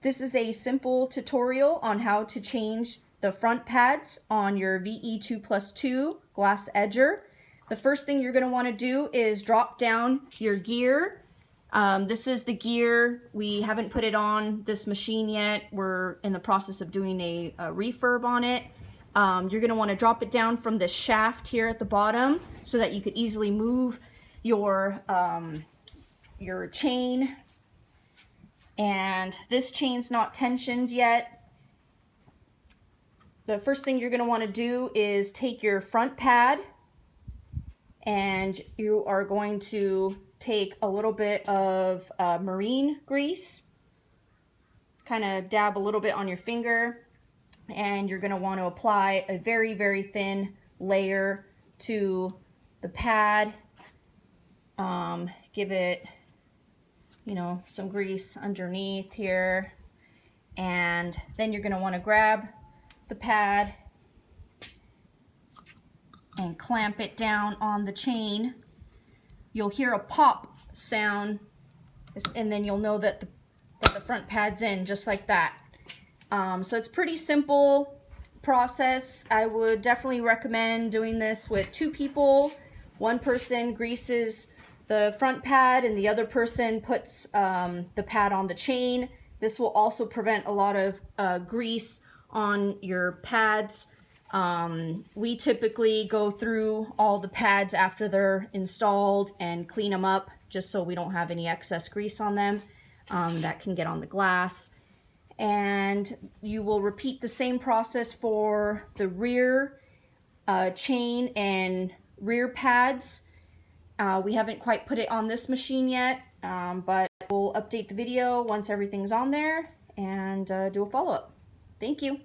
This is a simple tutorial on how to change the front pads on your VE2Plus2 glass edger. The first thing you're going to want to do is drop down your gear. This is the gear. We haven't put it on this machine yet. We're in the process of doing a refurb on it. You're going to want to drop it down from the shaft here at the bottom so that you could easily move your chain. And this chain's not tensioned yet. The first thing you're going to want to do is take your front pad, and you are going to take a little bit of marine grease, kind of dab a little bit on your finger, and you're going to want to apply a very, very thin layer to the pad. Give it, some grease underneath here, and then you're going to want to grab the pad and clamp it down on the chain. You'll hear a pop sound, and then you'll know that the front pad's in, just like that. So it's pretty simple process. I would definitely recommend doing this with 2 people. One person greases the front pad and the other person puts the pad on the chain. This will also prevent a lot of grease on your pads. We typically go through all the pads after they're installed and clean them up, just so we don't have any excess grease on them that can get on the glass. And you will repeat the same process for the rear chain and rear pads. We haven't quite put it on this machine yet, but we'll update the video once everything's on there and do a follow-up. Thank you.